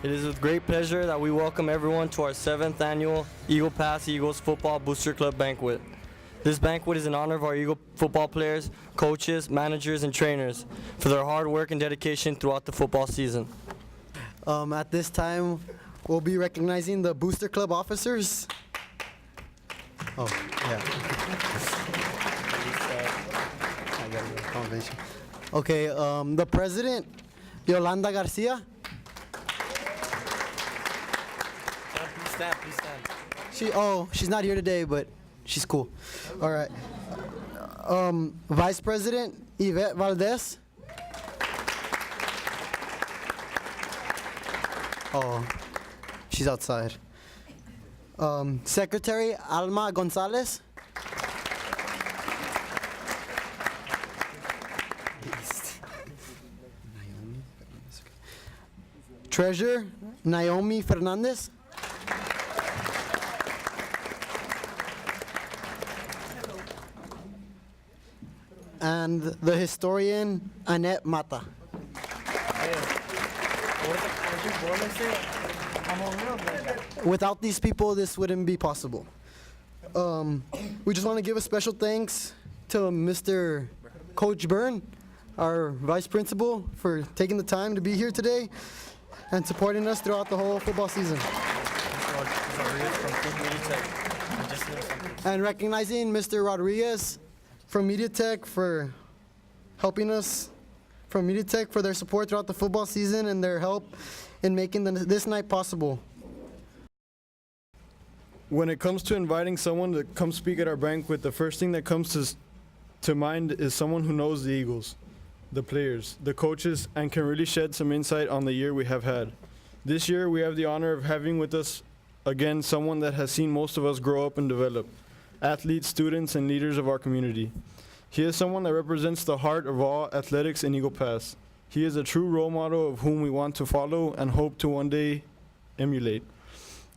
It is with great pleasure that we welcome everyone to our 7th annual Eagle Pass Eagles Football Booster Club Banquet. This banquet is in honor of our Eagle football players, coaches, managers, and trainers for their hard work and dedication throughout the football season. At this time, we'll be recognizing the Booster Club officers. Oh, yeah. Okay, the president, Yolanda Garcia. Please stand. She's not here today, but she's cool. All right. Vice President, Yvette Valdez. Oh, she's outside. Secretary, Alma Gonzalez. Treasurer, Naomi Fernandez. And the historian, Annette Mata. Without these people, this wouldn't be possible. We just want to give a special thanks to Mr. Coach Byrne, our vice principal, for taking the time to be here today and supporting us throughout the whole football season. And recognizing Mr. Rodriguez from MediaTek for helping us, from MediaTek for their support throughout the football season and their help in making this night possible. When it comes to inviting someone to come speak at our banquet, the first thing that comes to mind is someone who knows the Eagles, the players, the coaches, and can really shed some insight on the year we have had. This year, we have the honor of having with us again someone that has seen most of us grow up and develop, athletes, students, and leaders of our community. He is someone that represents the heart of all athletics in Eagle Pass. He is a true role model of whom we want to follow and hope to one day emulate.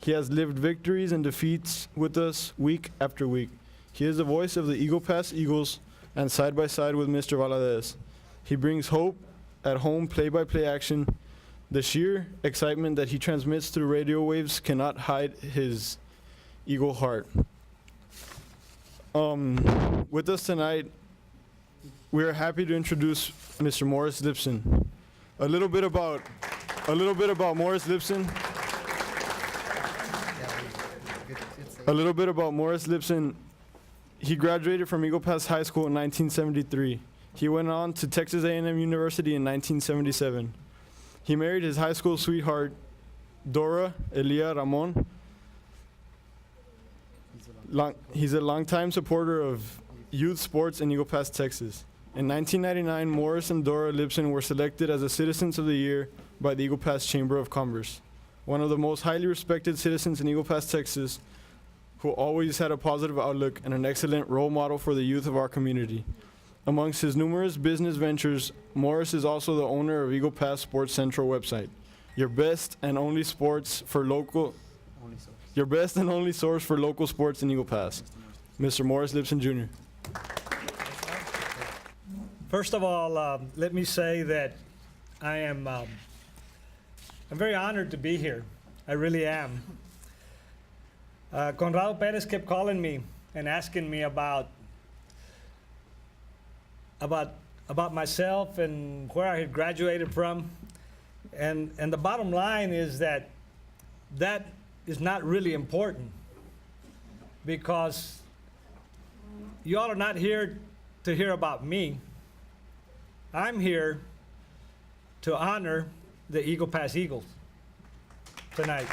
He has lived victories and defeats with us week after week. He is the voice of the Eagle Pass Eagles and side by side with Mr. Valadez. He brings hope at home play-by-play action. The sheer excitement that he transmits through radio waves cannot hide his Eagle heart. With us tonight, we are happy to introduce Mr. Morris Lipson. A little bit about Morris Lipson. A little bit about Morris Lipson. He graduated from Eagle Pass High School in 1973. He went on to Texas A&M University in 1977. He married his high school sweetheart, Dora Elia Ramon. He's a longtime supporter of youth sports in Eagle Pass, Texas. In 1999, Morris and Dora Lipson were selected as the Citizens of the Year by the Eagle Pass Chamber of Commerce, one of the most highly respected citizens in Eagle Pass, Texas, who always had a positive outlook and an excellent role model for the youth of our community. Amongst his numerous business ventures, Morris is also the owner of Eagle Pass Sports Central website, your best and only source for local sports in Eagle Pass. Mr. Morris Lipson, Jr. First of all, let me say that I'm very honored to be here. I really am. Conrado Perez kept calling me and asking me about myself and where I had graduated from. And the bottom line is that is not really important, because you all are not here to hear about me. I'm here to honor the Eagle Pass Eagles tonight.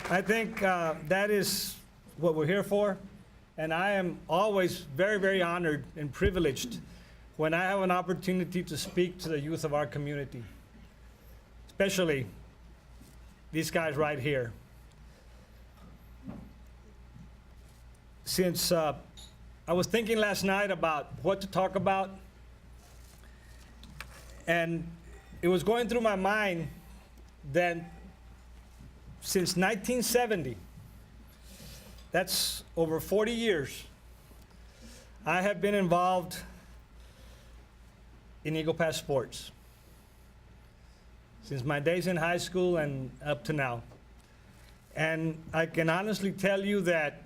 I think that is what we're here for, and I am always very, very honored and privileged when I have an opportunity to speak to the youth of our community, especially these guys right here. Since I was thinking last night about what to talk about, and it was going through my mind that since 1970, that's over 40 years, I have been involved in Eagle Pass sports. since my days in high school and up to now. And I can honestly tell you that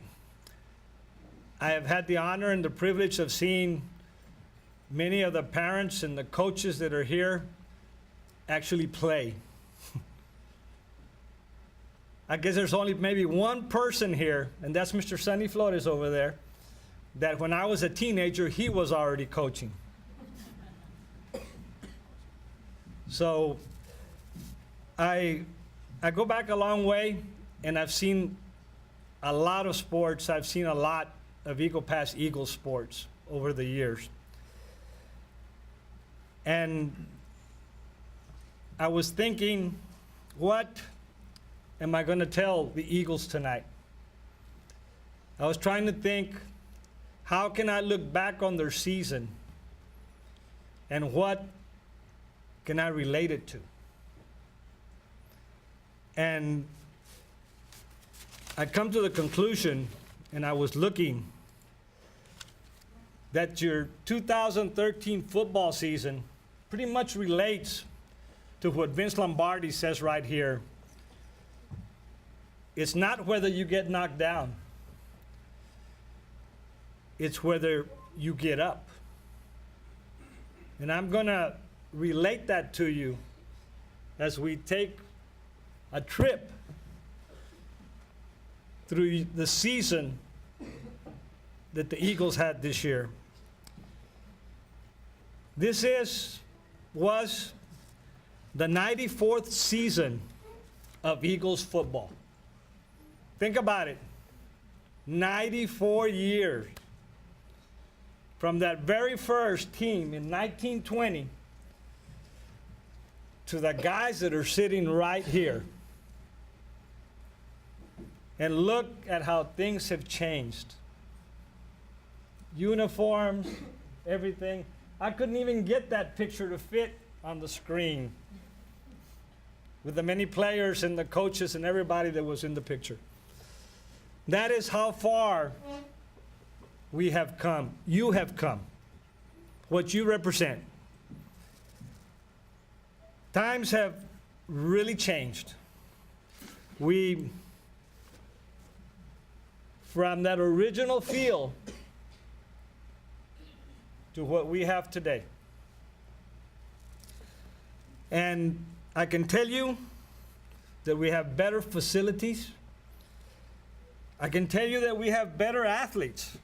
I have had the honor and the privilege of seeing many of the parents and the coaches that are here actually play. I guess there's only maybe one person here, and that's Mr. Sonny Flores over there, that when I was a teenager, he was already coaching. So I go back a long way, and I've seen a lot of sports. I've seen a lot of Eagle Pass Eagle sports over the years. And I was thinking, what am I going to tell the Eagles tonight? I was trying to think, how can I look back on their season and what can I relate it to? And I come to the conclusion, and I was looking, that your 2013 football season pretty much relates to what Vince Lombardi says right here. It's not whether you get knocked down. It's whether you get up. And I'm going to relate that to you as we take a trip through the season that the Eagles had this year. This was the 94th season of Eagles football. Think about it. 94 years. From that very first team in 1920 to the guys that are sitting right here. And look at how things have changed. Uniforms, everything. I couldn't even get that picture to fit on the screen with the many players and the coaches and everybody that was in the picture. That is how far we have come. You have come. What you represent. Times have really changed. From that original feel to what we have today. And I can tell you that we have better facilities. I can tell you that we have better athletes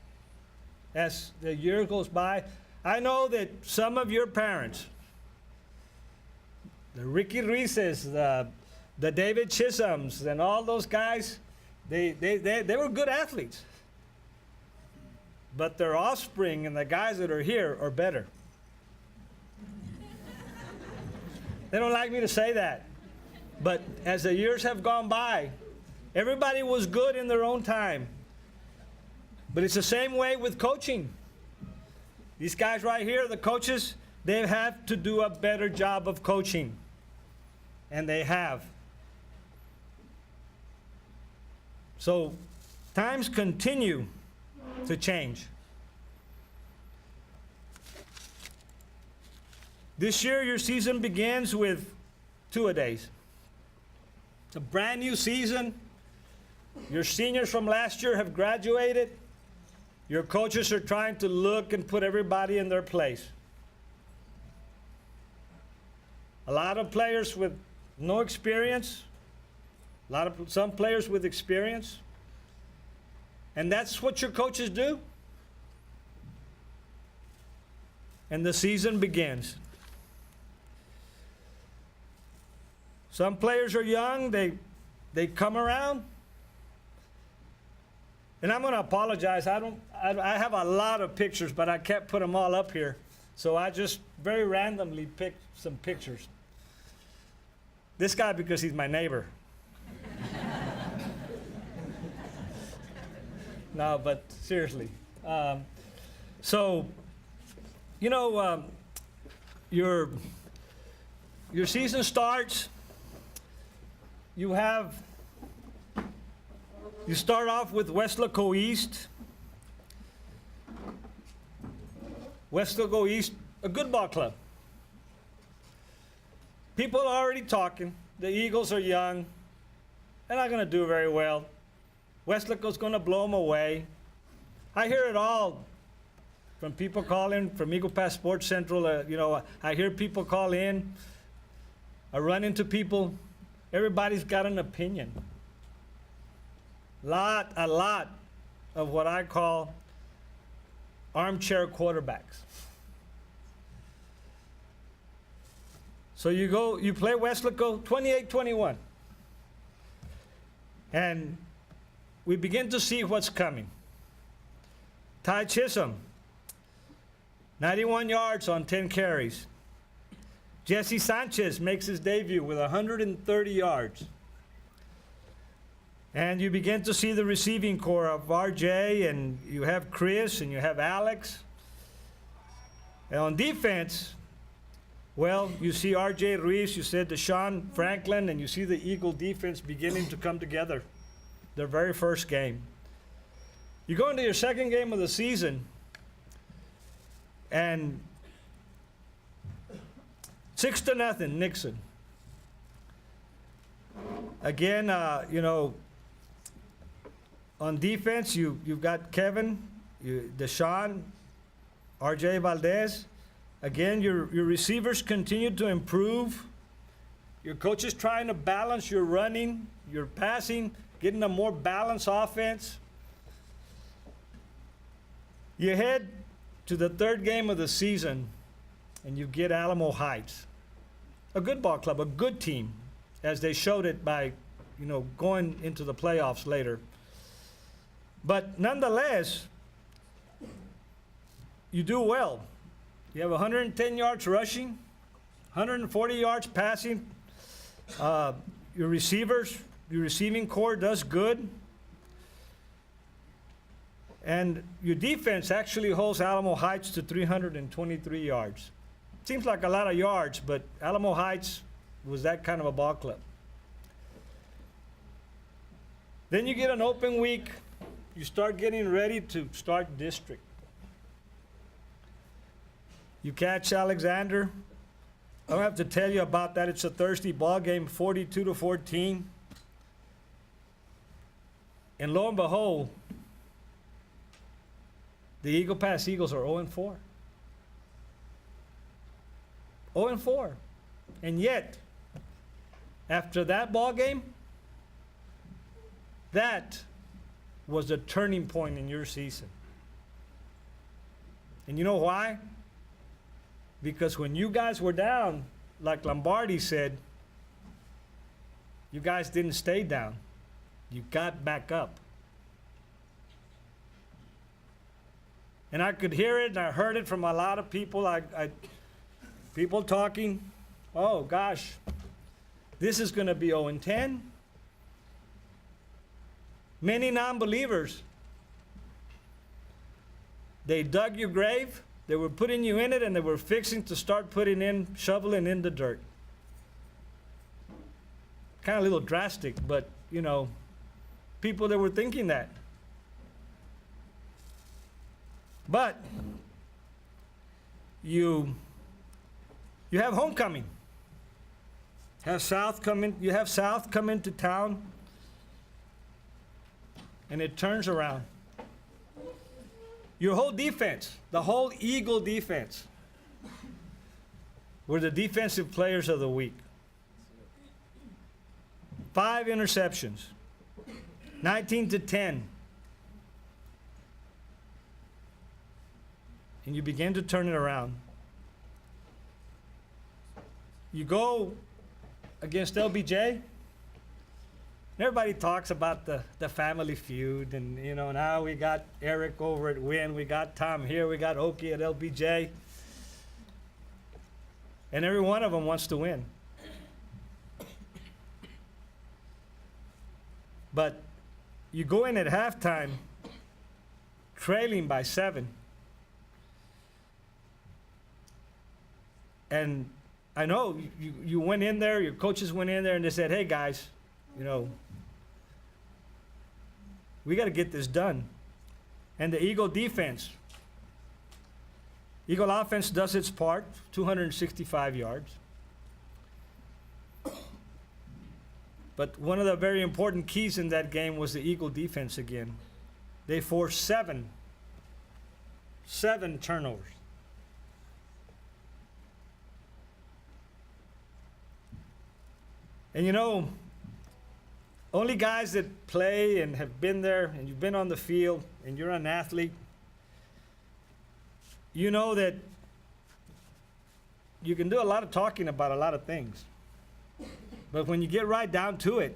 as the year goes by. I know that some of your parents, the Ricky Reeses, the David Chisholms, and all those guys, they were good athletes. But their offspring and the guys that are here are better. They don't like me to say that. But as the years have gone by, everybody was good in their own time. But it's the same way with coaching. These guys right here, the coaches, they have to do a better job of coaching. And they have. So times continue to change. This year, your season begins with two-a-days. It's a brand new season. Your seniors from last year have graduated. Your coaches are trying to look and put everybody in their place. A lot of players with no experience, some players with experience. And that's what your coaches do. And the season begins. Some players are young, they come around. And I'm going to apologize. I have a lot of pictures, but I can't put them all up here. So I just very randomly picked some pictures. This guy because he's my neighbor. No, but seriously. So, you know, your season starts. You start off with Westlaco East. Westlaco East, a good ball club. People are already talking. The Eagles are young. They're not going to do very well. Weslaco's going to blow them away. I hear it all from people calling from Eagle Pass Sports Central. I hear people call in. I run into people. Everybody's got an opinion. A lot of what I call armchair quarterbacks. So you play Weslaco 28-21. And we begin to see what's coming. Ty Chisholm, 91 yards on 10 carries. Jesse Sanchez makes his debut with 130 yards. And you begin to see the receiving core of RJ, and you have Chris, and you have Alex. And on defense, well, you see RJ Ruiz, you said Deshaun Franklin, and you see the Eagle defense beginning to come together. Their very first game. You go into your second game of the season, and 6-0, Nixon. Again, on defense, you've got Kevin, Deshaun, RJ Valdez. Again, your receivers continue to improve. Your coach is trying to balance your running, your passing, getting a more balanced offense. You head to the third game of the season, and you get Alamo Heights, a good ball club, a good team, as they showed it by, going into the playoffs later. But nonetheless, you do well. You have 110 yards rushing, 140 yards passing. Your receiving core does good. And your defense actually holds Alamo Heights to 323 yards. Seems like a lot of yards, but Alamo Heights was that kind of a ball club. Then you get an open week. You start getting ready to start district. You catch Alexander. I don't have to tell you about that. It's a Thursday ball game, 42-14. And lo and behold, the Eagle Pass Eagles are 0-4. 0-4. And yet, after that ball game, that was the turning point in your season. And you know why? Because when you guys were down, like Lombardi said, you guys didn't stay down. You got back up. And I could hear it, and I heard it from a lot of people. People talking, oh gosh, this is going to be 0-10. Many non-believers, they dug your grave, they were putting you in it, and they were fixing to start shoveling in the dirt. Kind of a little drastic, but people that were thinking that. But you have homecoming. You have South come into town, and it turns around. Your whole defense, the whole Eagle defense, were the defensive players of the week. 5 interceptions, 19-10. And you begin to turn it around. You go against LBJ, and everybody talks about the family feud, and now we got Eric over at Wynn, we got Tom here, we got Oki at LBJ, and every one of them wants to win. But you go in at halftime trailing by 7. And I know you went in there, your coaches went in there, and they said, hey guys, we got to get this done. And the Eagle offense does its part, 265 yards. But one of the very important keys in that game was the Eagle defense again. They forced seven turnovers. And you know, only guys that play and have been there and you've been on the field and you're an athlete, you know that you can do a lot of talking about a lot of things. But when you get right down to it,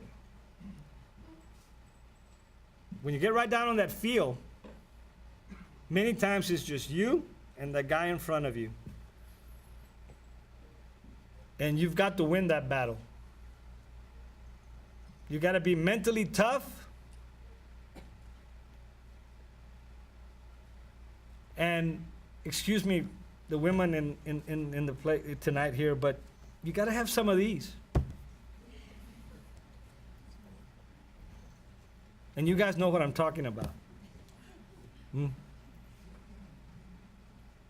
when you get right down on that field, many times it's just you and the guy in front of you. And you've got to win that battle. You got to be mentally tough. And excuse me, the women in the play tonight here, but you got to have some of these. And you guys know what I'm talking about.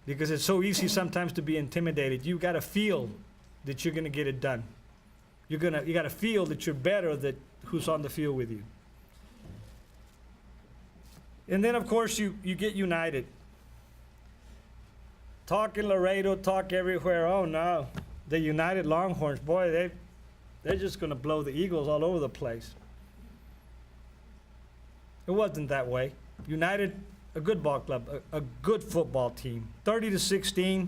Because it's so easy sometimes to be intimidated. You got to feel that you're going to get it done. You got to feel that you're better than who's on the field with you. And then, of course, you get united. Talk in Laredo, talk everywhere. Oh, no. The United Longhorns, boy, they're just going to blow the Eagles all over the place. It wasn't that way. United, a good ball club, a good football team. 30-16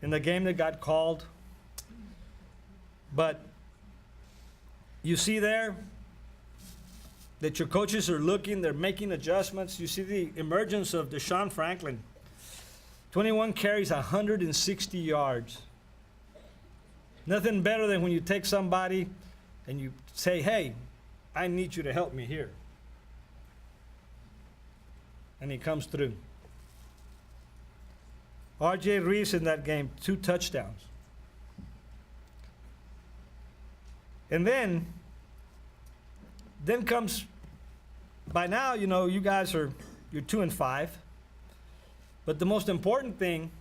in the game that got called. But you see there that your coaches are looking, they're making adjustments. You see the emergence of Deshaun Franklin. 21 carries, 160 yards. Nothing better than when you take somebody and you say, hey, I need you to help me here. And he comes through. R.J. Reese in that game, 2 touchdowns. And then comes, by now, you know, you guys you're 2-5. But the most important thing,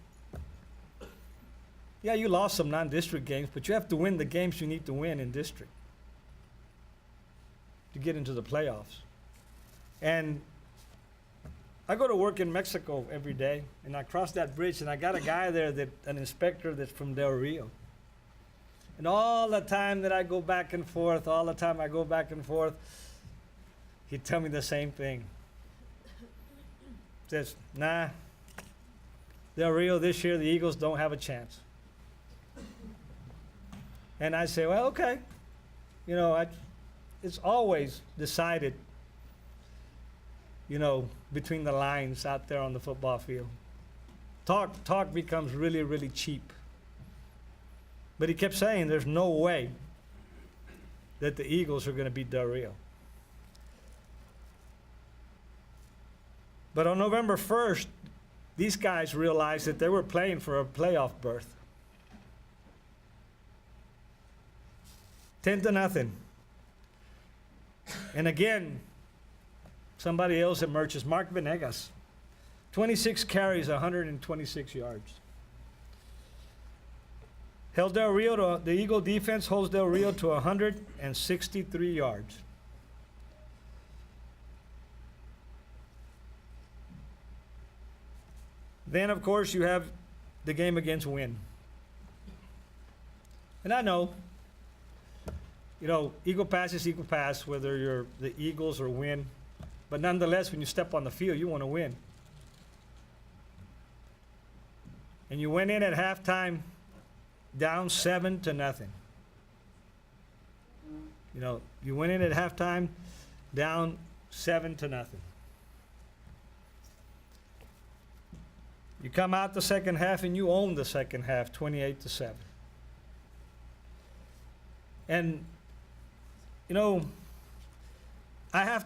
yeah, you lost some non-district games, but you have to win the games you need to win in district to get into the playoffs. And I go to work in Mexico every day, and I cross that bridge, and I got a guy there, an inspector that's from Del Rio. And all the time that I go back and forth, he'd tell me the same thing. Says, nah, Del Rio this year, the Eagles don't have a chance. And I say, well, okay. You know, it's always decided, you know, between the lines out there on the football field. Talk becomes really, really cheap. But he kept saying there's no way that the Eagles are going to beat Del Rio. But on November 1st, these guys realized that they were playing for a playoff berth. 10-0. And again, somebody else emerges, Mark Venegas. 26 carries, 126 yards. Held Del Rio the Eagle defense holds Del Rio to 163 yards. Then, of course, you have the game against Wynn. And I know, you know, Eagle Pass is Eagle Pass, whether you're the Eagles or Wynn. But nonetheless, when you step on the field, you want to win. And you went in at halftime down 7-0. You know, you went in at halftime down 7-0. You come out the second half and you own the second half, 28-7. And, you know, I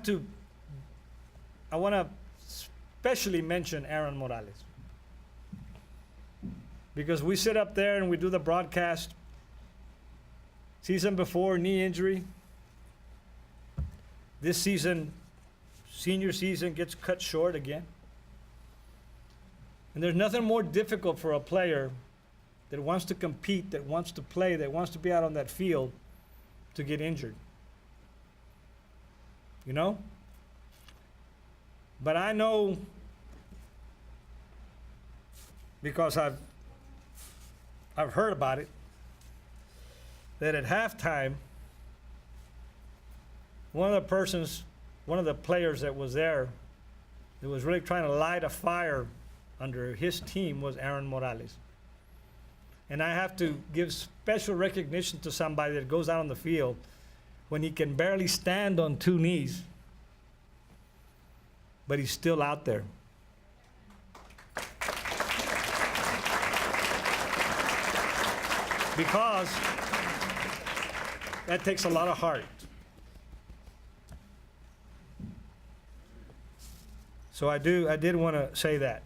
want to especially mention Aaron Morales. Because we sit up there and we do the broadcast. Season before, knee injury. This season, senior season, gets cut short again. And there's nothing more difficult for a player that wants to compete, that wants to play, that wants to be out on that field, to get injured. You know? But I know, because I've heard about it, that at halftime, one of the players that was there that was really trying to light a fire under his team was Aaron Morales. And I have to give special recognition to somebody that goes out on the field when he can barely stand on two knees, but he's still out there. Because that takes a lot of heart. So I did want to say that.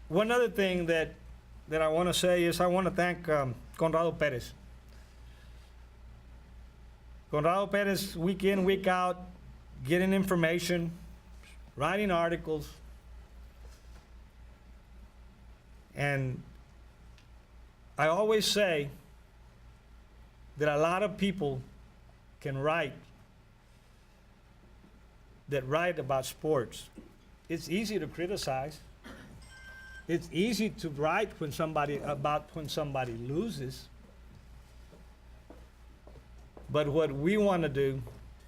One other thing that I want to say is I want to thank Conrado Perez. Conrado Perez, week in, week out, getting information, writing articles, and I always say that a lot of people can write about sports. It's easy to criticize. It's easy to write when somebody loses. But what we want to do,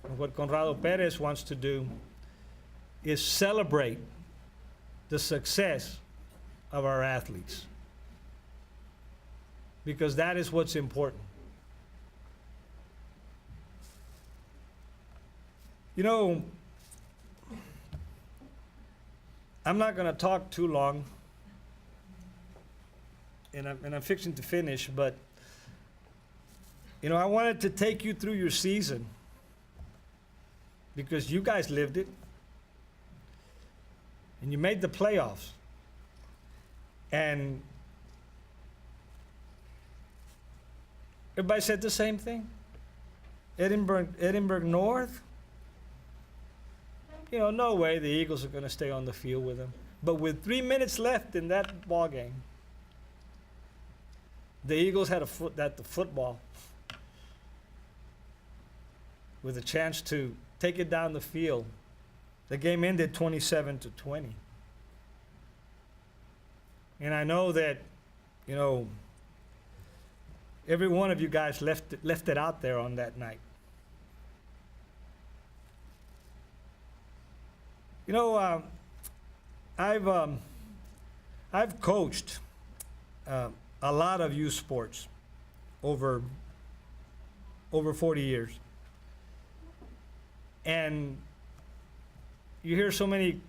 and what Conrado Perez wants to do, is celebrate the success of our athletes. Because that is what's important. You know, I'm not going to talk too long, and I'm fixing to finish, but you know, I wanted to take you through your season because you guys lived it, and you made the playoffs, and everybody said the same thing. Edinburgh North. You know, no way the Eagles are going to stay on the field with them. But with 3 minutes left in that ball game, the Eagles had the football with a chance to take it down the field. The game ended 27-20. And I know that, you know, every one of you guys left it out there on that night. You know, I've coached a lot of youth sports over 40 years. And you hear so many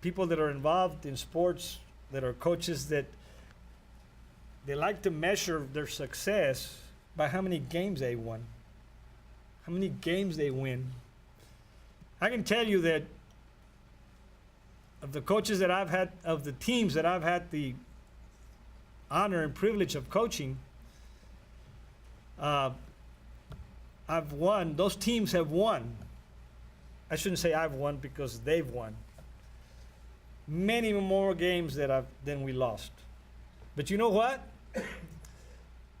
people that are involved in sports that are coaches that they like to measure their success by how many games they won, how many games they win. I can tell you that of the coaches that I've had, of the teams that I've had the honor and privilege of coaching, I've won. Those teams have won. I shouldn't say I've won because they've won. Many more games than we lost. But you know what?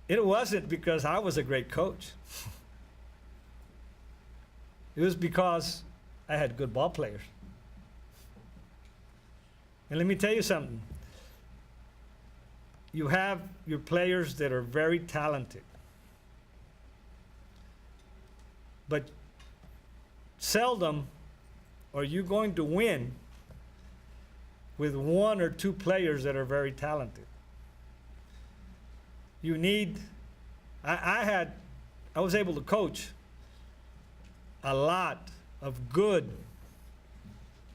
It wasn't because I was a great coach. It was because I had good ball players. And let me tell you something. You have your players that are very talented. But seldom are you going to win with one or two players that are very talented. You need, I was able to coach a lot of good,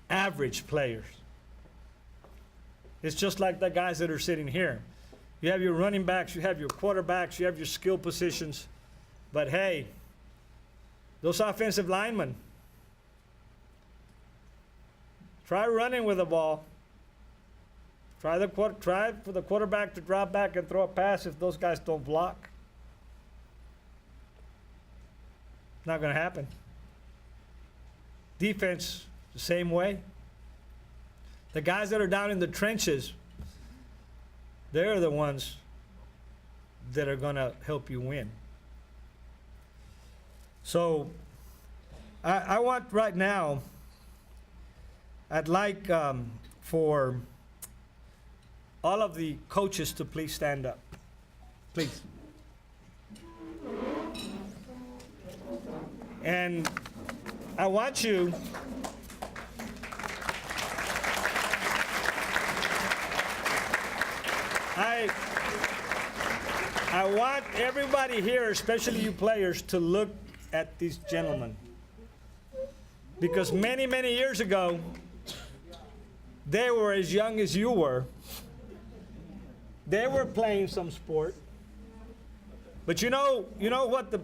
average players. It's just like the guys that are sitting here. You have your running backs, you have your quarterbacks, you have your skill positions. But hey, those offensive linemen, try running with the ball. Try for the quarterback to drop back and throw a pass if those guys don't block. Not going to happen. Defense, the same way. The guys that are down in the trenches, they're the ones that are going to help you win. So I want right now, I'd like for all of the coaches to please stand up. Please. And I want you I want everybody here, especially you players, to look at these gentlemen. Because many, many years ago, they were as young as you were. They were playing some sport. But you know what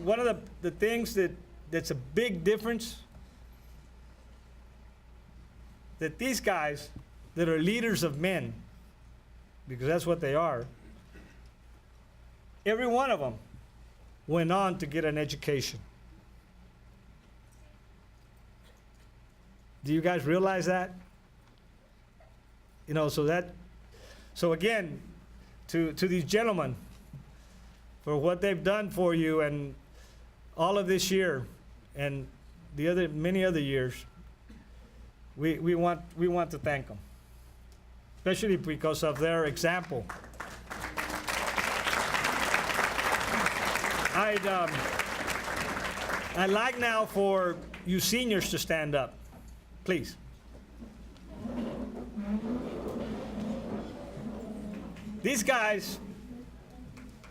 one of the things that's a big difference? That these guys that are leaders of men, because that's what they are, every one of them went on to get an education. Do you guys realize that? You know, so again, to these gentlemen, for what they've done for you and all of this year and the many other years, we want to thank them, especially because of their example. I'd like now for you seniors to stand up, please. These guys,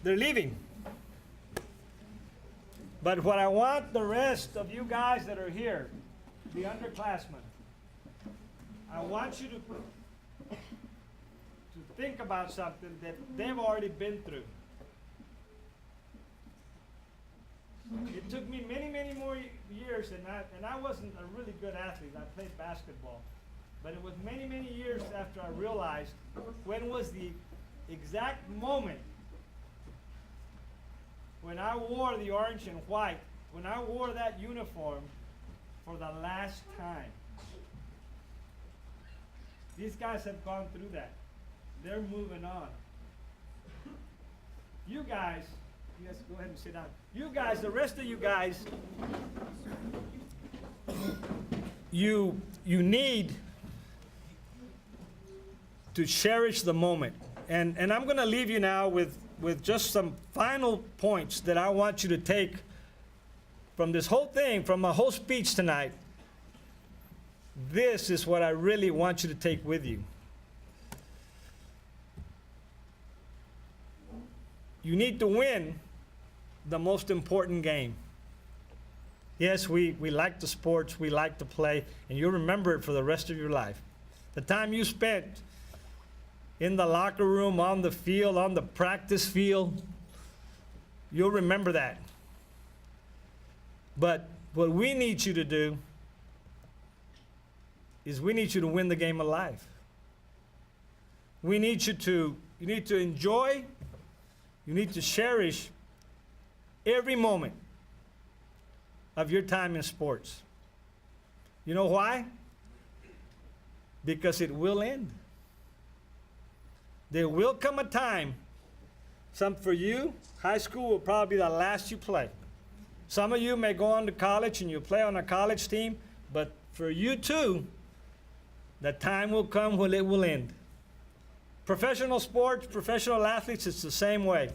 they're leaving. But what I want the rest of you guys that are here, the underclassmen, I want you to think about something that they've already been through. It took me many, many more years, and I wasn't a really good athlete. I played basketball. But it was many, many years after I realized when was the exact moment when I wore the orange and white, when I wore that uniform for the last time. These guys have gone through that. They're moving on. You guys go ahead and sit down. You guys, the rest of you guys, you need to cherish the moment. And I'm going to leave you now with just some final points that I want you to take from this whole thing, from my whole speech tonight. This is what I really want you to take with you. You need to win the most important game. Yes, we like the sports, we like to play, and you'll remember it for the rest of your life. The time you spent in the locker room, on the field, on the practice field, you'll remember that. But what we need you to do is we need you to win the game of life. We need you to enjoy, you need to cherish every moment of your time in sports. You know why? Because it will end. There will come a time, for you, high school will probably be the last you play. Some of you may go on to college and you play on a college team, but for you too, the time will come when it will end. Professional sports, professional athletes, it's the same way.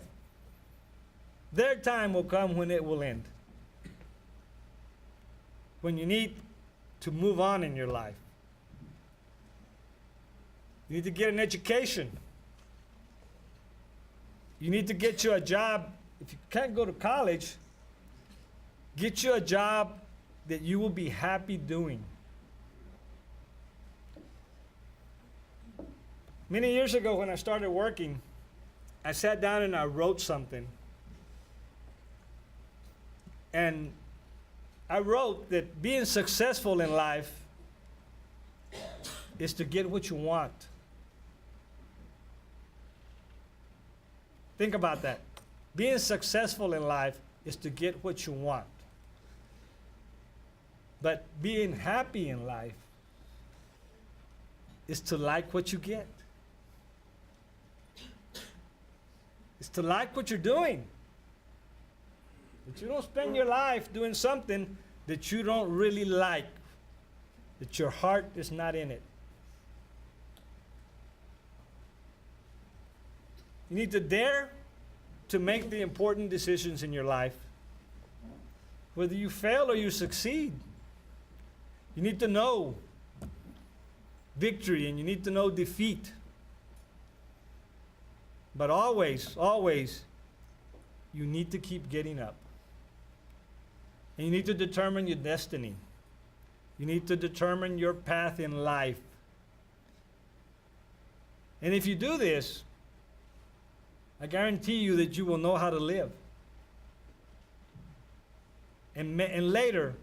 Their time will come when it will end. When you need to move on in your life. You need to get an education. You need to get you a job. If you can't go to college, get you a job that you will be happy doing. Many years ago when I started working, I sat down and I wrote something. And I wrote that being successful in life is to get what you want. Think about that. Being successful in life is to get what you want. But being happy in life is to like what you get. is to like what you're doing. That you don't spend your life doing something that you don't really like, that your heart is not in it. You need to dare to make the important decisions in your life. Whether you fail or you succeed, you need to know victory and you need to know defeat. But always, always, you need to keep getting up. And you need to determine your destiny. You need to determine your path in life. And if you do this, I guarantee you that you will know how to live. And later,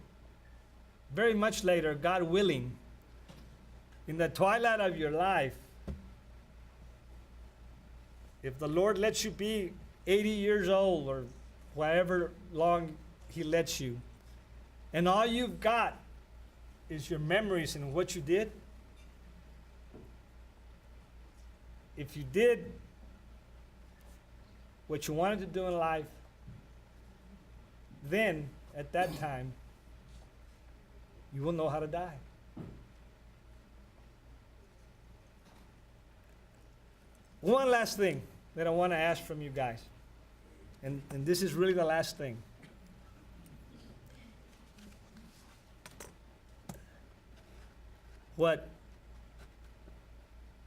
very much later, God willing, in the twilight of your life, if the Lord lets you be 80 years old or however long He lets you, and all you've got is your memories and what you did, if you did what you wanted to do in life, then at that time, you will know how to die. One last thing that I want to ask from you guys, and this is really the last thing. What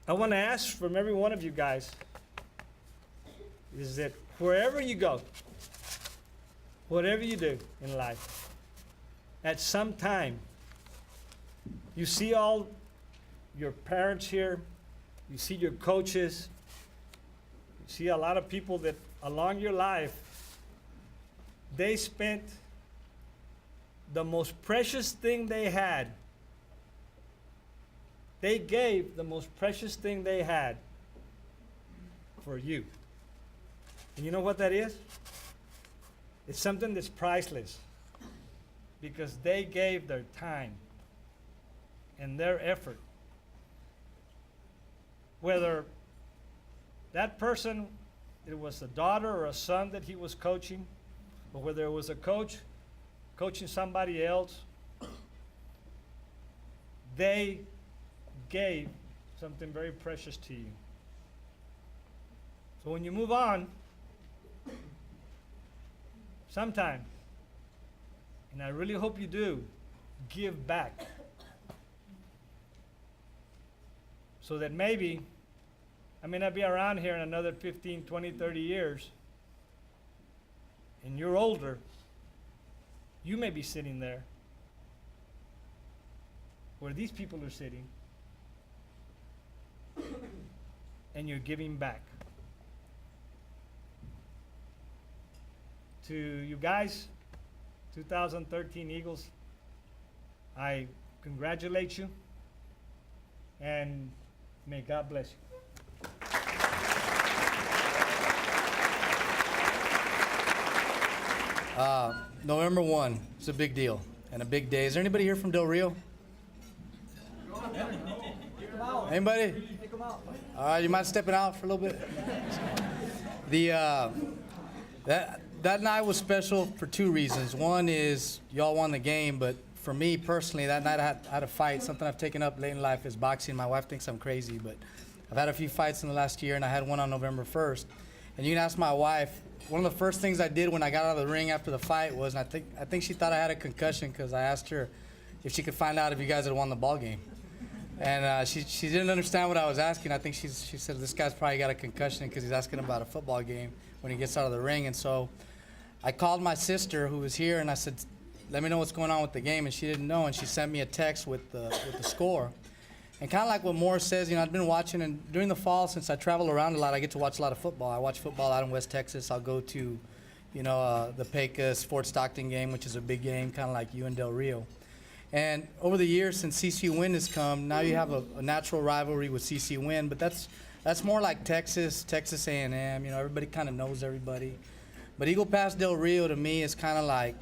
I want to ask from every one of you guys is that wherever you go, whatever you do in life, at some time, you see all your parents here, you see your coaches, you see a lot of people that along your life, they spent the most precious thing they had. They gave the most precious thing they had for you. And you know what that is? It's something that's priceless because they gave their time and their effort. Whether that person, it was a daughter or a son that he was coaching, or whether it was a coach coaching somebody else, they gave something very precious to you. So when you move on, sometime, and I really hope you do, give back. So that maybe I may not be around here in another 15, 20, 30 years, and you're older, you may be sitting there where these people are sitting, and you're giving back. To you guys, 2013 Eagles, I congratulate you, and may God bless you. November 1, it's a big deal and a big day. Is there anybody here from Del Rio? Anybody? All right, you mind stepping out for a little bit? That night was special for two reasons. One is y'all won the game, but for me personally, that night I had a fight. Something I've taken up late in life is boxing. My wife thinks I'm crazy, but I've had a few fights in the last year, and I had one on November 1st. And you can ask my wife, one of the first things I did when I got out of the ring after the fight was, and I think she thought I had a concussion because I asked her if she could find out if you guys had won the ball game. And she didn't understand what I was asking. I think she said, this guy's probably got a concussion because he's asking about a football game when he gets out of the ring. And so I called my sister who was here, and I said, let me know what's going on with the game. And she didn't know, and she sent me a text with the score. And kind of like what Morris says, I've been watching, and during the fall, since I travel around a lot, I get to watch a lot of football. I watch football out in West Texas. I'll go to, the Pecos Fort Stockton game, which is a big game, kind of like you and Del Rio. And over the years, since CC Win has come, now you have a natural rivalry with CC Win, but that's more like Texas A&M. Everybody kind of knows everybody. But Eagle Pass Del Rio to me is kind of like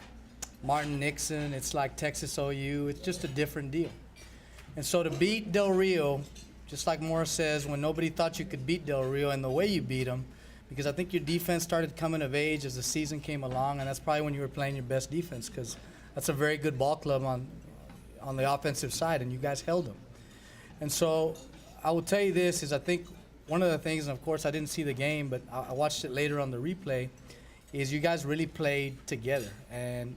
Martin Nixon. It's like Texas OU. It's just a different deal. And so to beat Del Rio, just like Morris says, when nobody thought you could beat Del Rio and the way you beat them, because I think your defense started coming of age as the season came along, and that's probably when you were playing your best defense, because that's a very good ball club on the offensive side, and you guys held them. And so I will tell you this is I think one of the things, and of course I didn't see the game, but I watched it later on the replay, is you guys really played together. And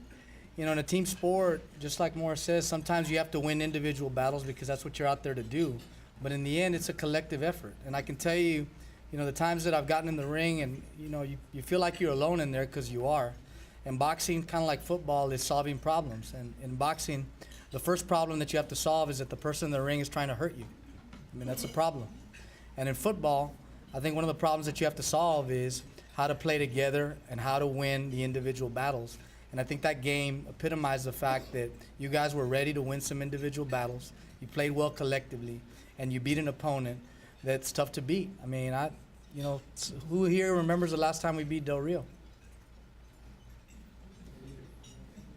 you know, in a team sport, just like Morris says, sometimes you have to win individual battles because that's what you're out there to do. But in the end, it's a collective effort. And I can tell you, you know, the times that I've gotten in the ring and, you know, you feel like you're alone in there because you are. And boxing, kind of like football, is solving problems. And in boxing, the first problem that you have to solve is that the person in the ring is trying to hurt you. I mean, that's a problem. And in football, I think one of the problems that you have to solve is how to play together and how to win the individual battles. And I think that game epitomized the fact that you guys were ready to win some individual battles. You played well collectively, and you beat an opponent that's tough to beat. I mean, you know, who here remembers the last time we beat Del Rio?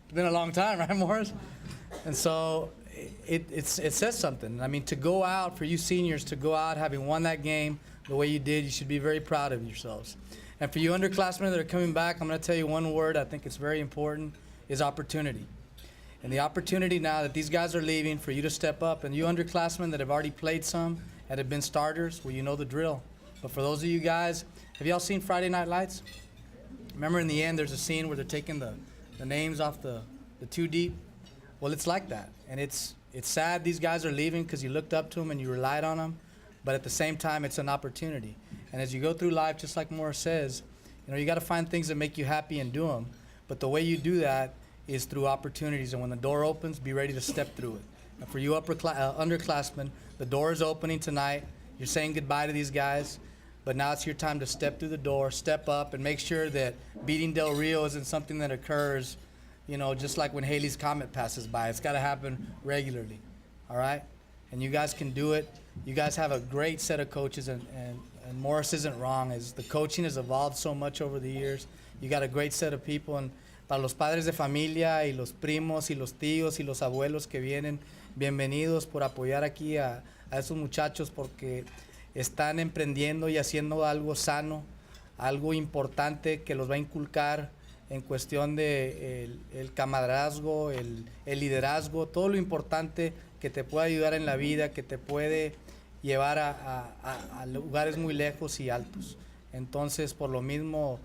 It's been a long time, right, Morris? And so it says something. I mean, to go out, for you seniors, to go out having won that game the way you did, you should be very proud of yourselves. And for you underclassmen that are coming back, I'm going to tell you one word I think it's very important, is opportunity. And the opportunity now that these guys are leaving for you to step up, and you underclassmen that have already played some and have been starters, well, you know the drill. But for those of you guys, have y'all seen Friday Night Lights? Remember in the end there's a scene where they're taking the names off the two deep? Well, it's like that. And it's sad these guys are leaving because you looked up to them and you relied on them. But at the same time, it's an opportunity. And as you go through life, just like Morris says, you know, you got to find things that make you happy and do them. But the way you do that is through opportunities. And when the door opens, be ready to step through it. And for you underclassmen, the door is opening tonight. You're saying goodbye to these guys. But now it's your time to step through the door, step up, and make sure that beating Del Rio isn't something that occurs, you know, just like when Haley's Comet passes by. It's got to happen regularly. All right? And you guys can do it. You guys have a great set of coaches, and Morris isn't wrong. As the coaching has evolved so much over the years, you got a great set of people. And para los padres de familia y los primos y los tíos y los abuelos que vienen, bienvenidos por apoyar aquí a esos muchachos porque están emprendiendo y haciendo algo sano, algo importante que los va a inculcar en cuestión de el camarazgo, el liderazgo, todo lo importante que te puede ayudar en la vida, que te puede llevar a lugares muy lejos y altos. Entonces, por lo mismo,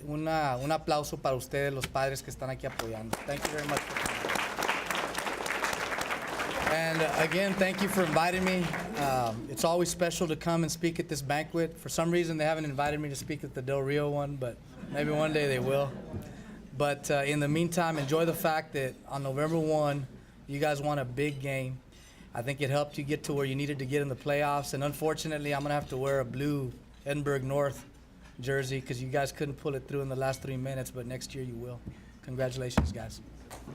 un aplauso para ustedes, los padres que están aquí apoyando. Thank you very much for coming. And again, thank you for inviting me. It's always special to come and speak at this banquet. For some reason, they haven't invited me to speak at the Del Rio one, but maybe one day they will. But in the meantime, enjoy the fact that on November 1, you guys won a big game. I think it helped you get to where you needed to get in the playoffs. And unfortunately, I'm going to have to wear a blue Edinburgh North jersey because you guys couldn't pull it through in the last 3 minutes, but next year you will. Congratulations, guys.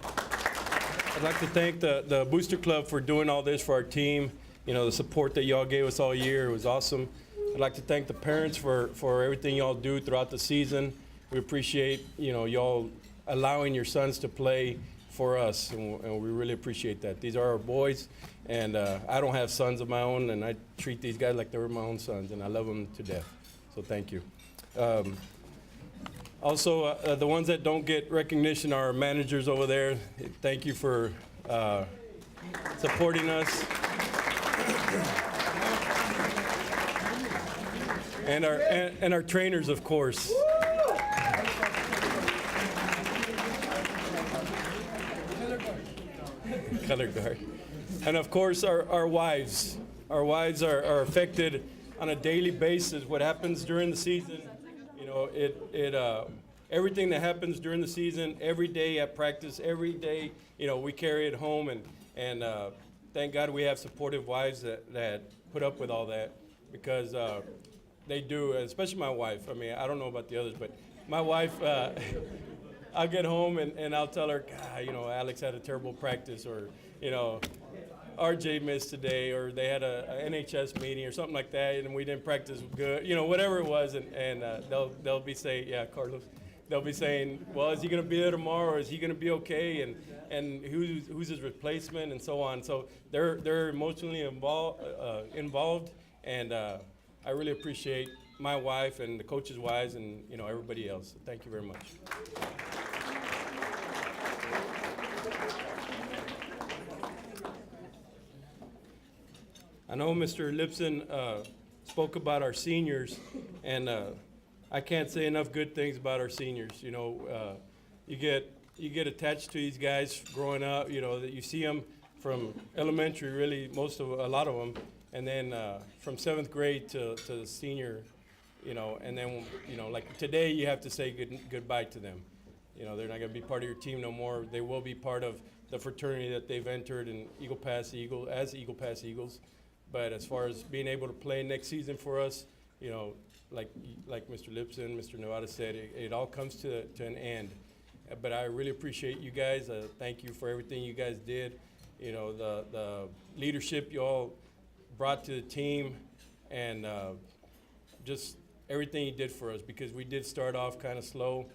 I'd like to thank the Booster Club for doing all this for our team. You know, the support that y'all gave us all year was awesome. I'd like to thank the parents for everything y'all do throughout the season. We appreciate, you know, y'all allowing your sons to play for us, and we really appreciate that. These are our boys, and I don't have sons of my own, and I treat these guys like they were my own sons, and I love them to death. So thank you. Also, the ones that don't get recognition are our managers over there. Thank you for supporting us. And our trainers, of course. Color guard. And of course, our wives. Our wives are affected on a daily basis. What happens during the season, you know, everything that happens during the season, every day at practice, every day, you know, we carry it home, and thank God we have supportive wives that put up with all that, because they do, especially my wife. I mean, I don't know about the others, but my wife, I'll get home and I'll tell her, God, you know, Alex had a terrible practice, or, you know, RJ missed today, or they had a NHS meeting or something like that, and we didn't practice good, you know, whatever it was, and they'll be saying, yeah, Carlos, they'll be saying, well, is he going to be there tomorrow, or is he going to be okay, and who's his replacement, and so on. So they're emotionally involved, and I really appreciate my wife and the coaches' wives and, you know, everybody else. So thank you very much. I know Mr. Lipson spoke about our seniors, and I can't say enough good things about our seniors. You know, you get attached to these guys growing up. You know that you see them from elementary, really a lot of them, and then from 7th grade to senior. You know, and then you know, like today, you have to say goodbye to them. You know, they're not going to be part of your team no more. They will be part of the fraternity that they've entered in Eagle Pass Eagles. But as far as being able to play next season for us, you know, like Mr. Lipson, Mr. Nevada said, it all comes to an end. But I really appreciate you guys. Thank you for everything you guys did. You know, the leadership you all brought to the team, and just everything you did for us, because we did start off kind of slow,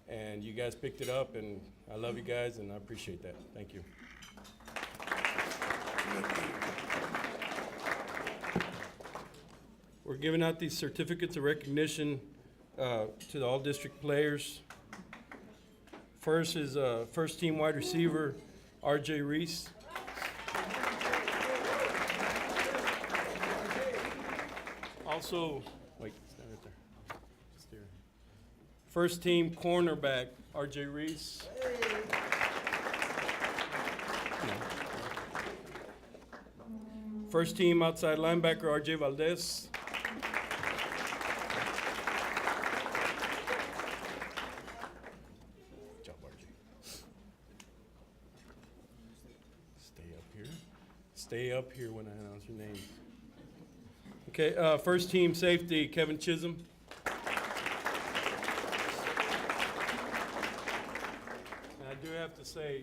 and you guys picked it up, and I love you guys, and I appreciate that. Thank you. We're giving out these certificates of recognition to the all-district players. First is first-team wide receiver, R.J. Reese. Also, wait, stand right there. Just there. First-team cornerback, R.J. Reese. First-team outside linebacker, R.J. Valdez. Stay up here when I announce your name. Okay, first team safety, Kevin Chisholm. And I do have to say,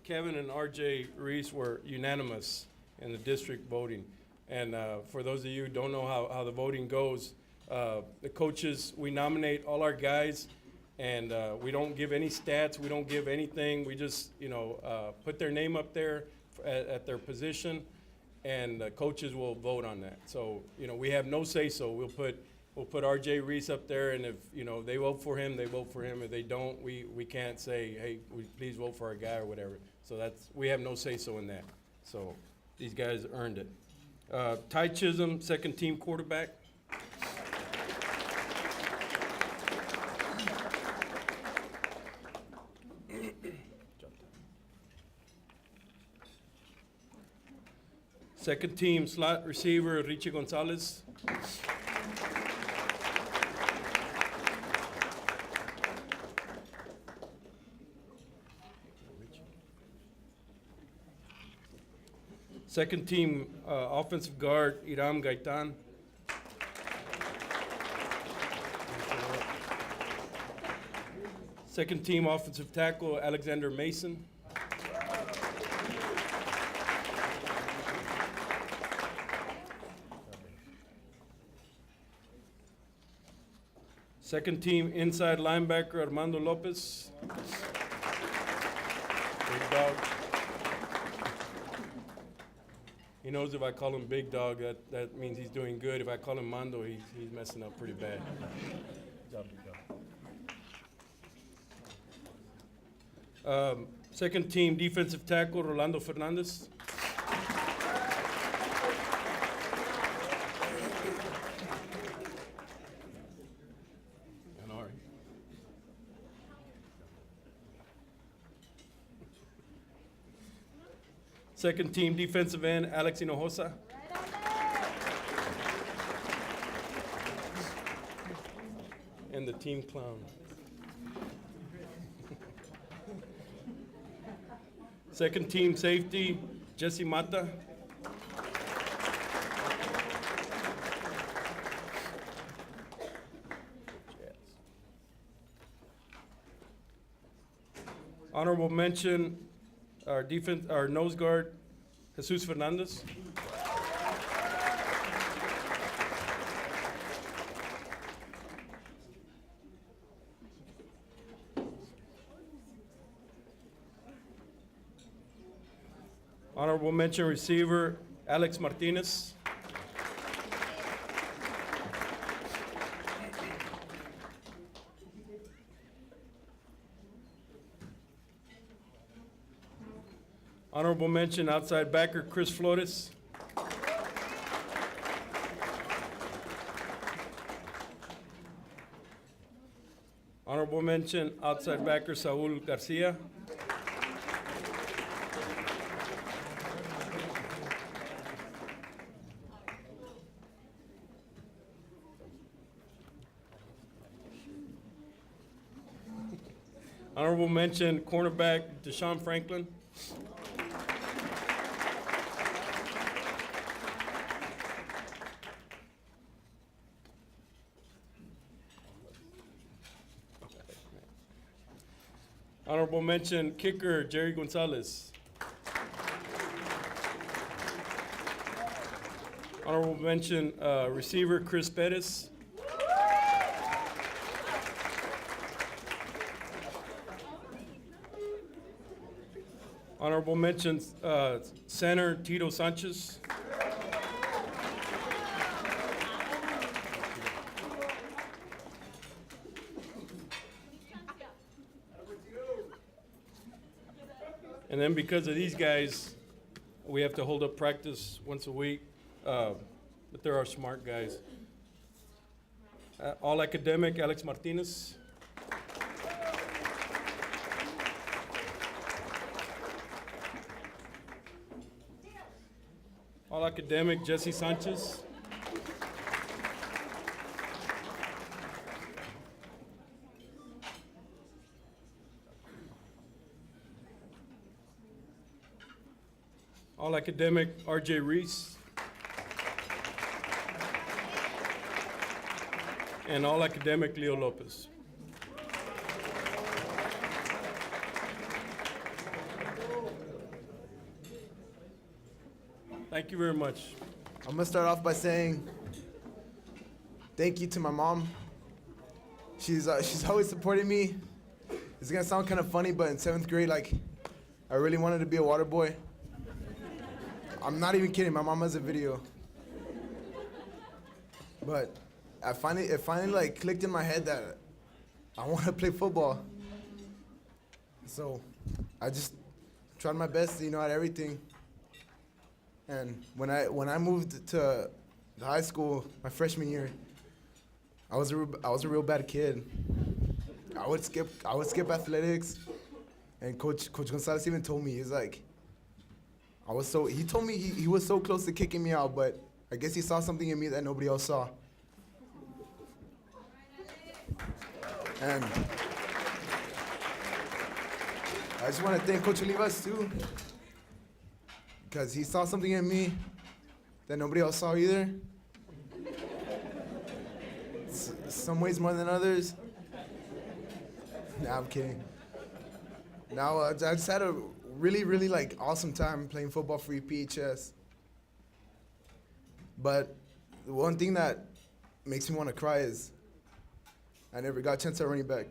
Kevin and R.J. Reese were unanimous in the district voting. And for those of you who don't know how the voting goes, the coaches, we nominate all our guys, and we don't give any stats, we don't give anything. We just, you know, put their name up there at their position, and the coaches will vote on that. So, you know, we have no say-so. We'll put R.J. Reese up there, and if, you know, they vote for him, they vote for him. If they don't, we can't say, hey, please vote for our guy or whatever. So we have no say-so in that. So these guys earned it. Ty Chisholm, second-team quarterback. Second team slot receiver, Richie Gonzalez. Second team offensive guard, Iram Gaitan. Second team offensive tackle, Alexander Mason. Second team inside linebacker, Armando Lopez. Big dog. He knows if I call him big dog, that means he's doing good. If I call him Mando, he's messing up pretty bad. Good job, big dog. Second team defensive tackle, Rolando Fernandez. Second team defensive end, Alex Hinojosa. And the team clown. Second team safety, Jesse Mata. Honorable mention, our nose guard, Jesus Fernandez. Honorable mention receiver, Alex Martinez. Honorable mention outside backer Chris Flores. Honorable mention outside backer Saul Garcia. Honorable mention cornerback Deshaun Franklin. Honorable mention kicker Jerry Gonzalez. Honorable mention receiver Chris Pettis. Honorable mention center Tito Sanchez. And then because of these guys, we have to hold up practice once a week, but they're our smart guys. All academic, Alex Martinez. All academic, Jesse Sanchez. All academic, RJ Reese. And all academic, Leo Lopez. Thank you very much. I'm gonna start off by saying thank you to my mom. She's always supported me. It's gonna sound kind of funny, but in 7th grade, like, I really wanted to be a water boy. I'm not even kidding. My mom has a video. But it finally like clicked in my head that I want to play football. So I just tried my best, at everything. And when I moved to the high school my freshman year, I was a real bad kid. I would skip athletics, and Coach Gonzalez even told me, he's like, he told me he was so close to kicking me out, but I guess he saw something in me that nobody else saw. And I just want to thank Coach Olivas too, because he saw something in me that nobody else saw either. Some ways more than others. Nah, I'm kidding. Now, I just had a really like awesome time playing football for EPHS. But the one thing that makes me want to cry is I never got a chance at running back.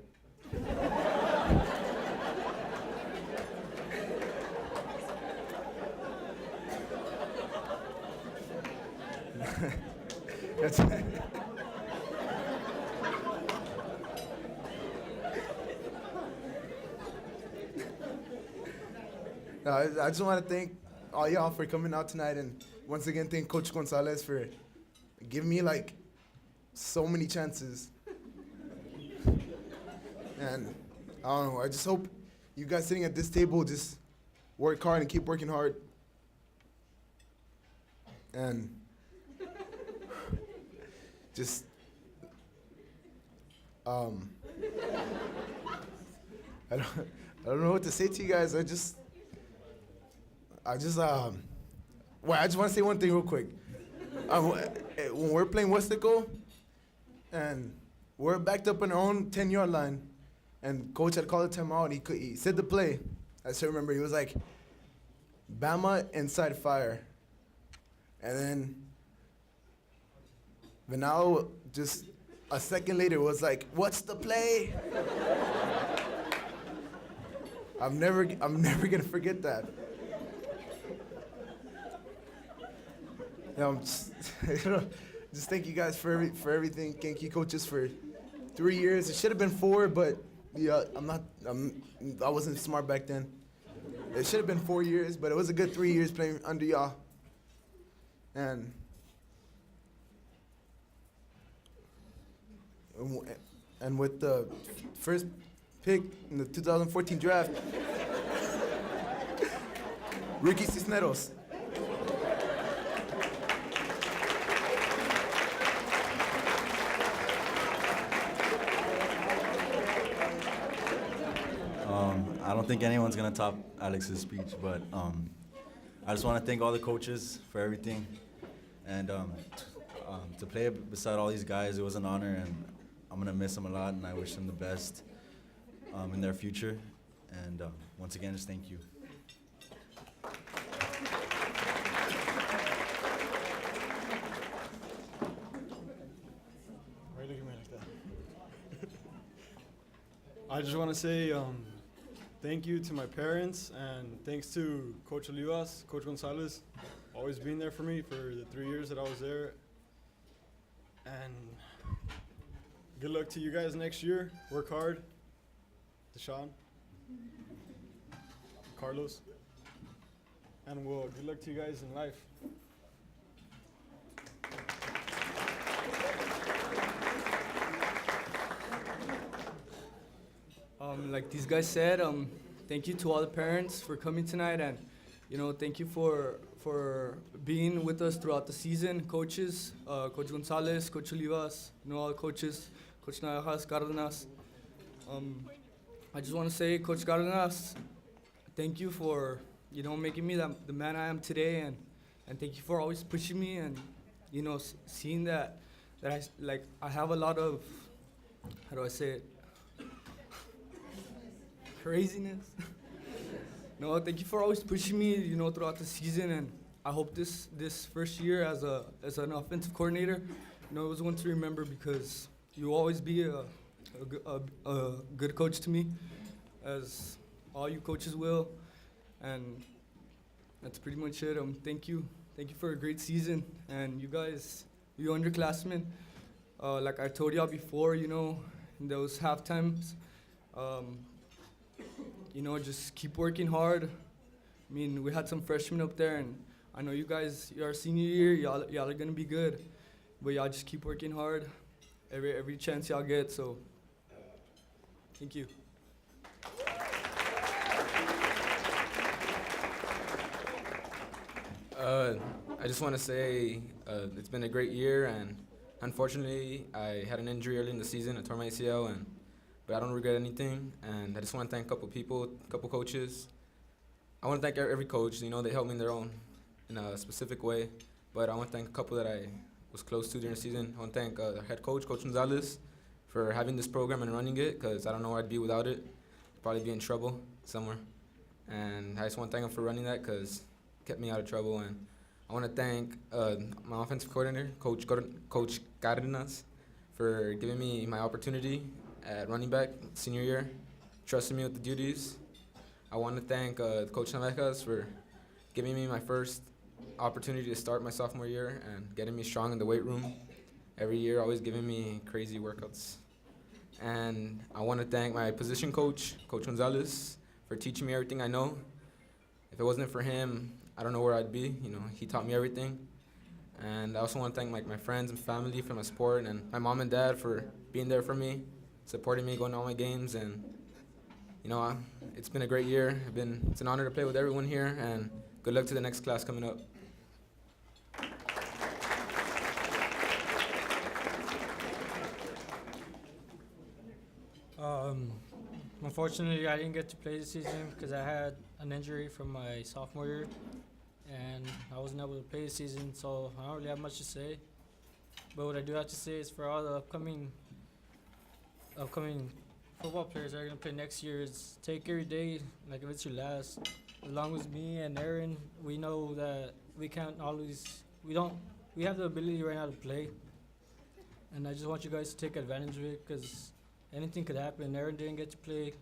That's I just want to thank all y'all for coming out tonight, and once again thank Coach Gonzalez for giving me like so many chances. And I don't know, I just hope you guys sitting at this table just work hard and keep working hard. And just I don't know what to say to you guys. I just want to say one thing real quick. When we're playing Westico, and we're backed up on our own 10-yard line, and coach had called a timeout, he said the play. I still remember, he was like, Bama inside fire. And then Venal just a second later was like, what's the play? I'm never gonna forget that. Just thank you guys for everything. Thank you, coaches, for 3 years. It should have been 4, but yeah, I wasn't smart back then. It should have been 4 years, but it was a good 3 years playing under y'all. And with the first pick in the 2014 draft, Ricky Cisneros. I don't think anyone's gonna top Alex's speech, but I just want to thank all the coaches for everything, and to play beside all these guys, it was an honor, and I'm gonna miss them a lot, and I wish them the best in their future. And once again, just thank you. Why are you looking at me like that? I just want to say thank you to my parents, and thanks to Coach Olivas, Coach Gonzalez, always being there for me for the 3 years that I was there. And good luck to you guys next year. Work hard. Deshaun, Carlos, and well, good luck to you guys in life. Like these guys said, thank you to all the parents for coming tonight, and thank you for being with us throughout the season. Coaches, Coach Gonzalez, Coach Olivas, all the coaches, Coach Naranjas, Cardenas. I just want to say, Coach Cardenas, thank you for making me the man I am today, and thank you for always pushing me, and seeing that I have a lot of, how do I say it, craziness. No, thank you for always pushing me, throughout the season, and I hope this first year as an offensive coordinator, it was one to remember, because you will always be a good coach to me, as all you coaches will, and that's pretty much it. Thank you for a great season, and you guys, you underclassmen, like I told y'all before, in those half times, just keep working hard. I mean, we had some freshmen up there, and I know you guys, your senior year, y'all are gonna be good, but y'all just keep working hard every chance y'all get. So, thank you. I just want to say it's been a great year, and unfortunately, I had an injury early in the season. I tore my ACL, but I don't regret anything, and I just want to thank a couple people, a couple coaches. I want to thank every coach. They helped me in a specific way, but I want to thank a couple that I was close to during the season. I want to thank the head coach, Coach Gonzalez, for having this program and running it, because I don't know where I'd be without it. I'd probably be in trouble somewhere. And I just want to thank him for running that, because it kept me out of trouble. And I want to thank my offensive coordinator, Coach Cardenas, for giving me my opportunity at running back senior year, trusting me with the duties. I want to thank Coach Naranjas for giving me my first opportunity to start my sophomore year and getting me strong in the weight room every year, always giving me crazy workouts. And I want to thank my position coach, Coach Gonzalez, for teaching me everything I know. If it wasn't for him, I don't know where I'd be. He taught me everything. And I also want to thank my friends and family for my support, and my mom and dad for being there for me, supporting me, going to all my games. And it's been a great year. It's an honor to play with everyone here, and good luck to the next class coming up. Unfortunately, I didn't get to play this season because I had an injury from my sophomore year, and I wasn't able to play this season, so I don't really have much to say. But what I do have to say is, for all the upcoming football players that are going to play next year, is take every day like if it's your last. As long as me and Aaron, we know that we can't always, we have the ability right now to play. And I just want you guys to take advantage of it, because anything could happen. Aaron didn't get to play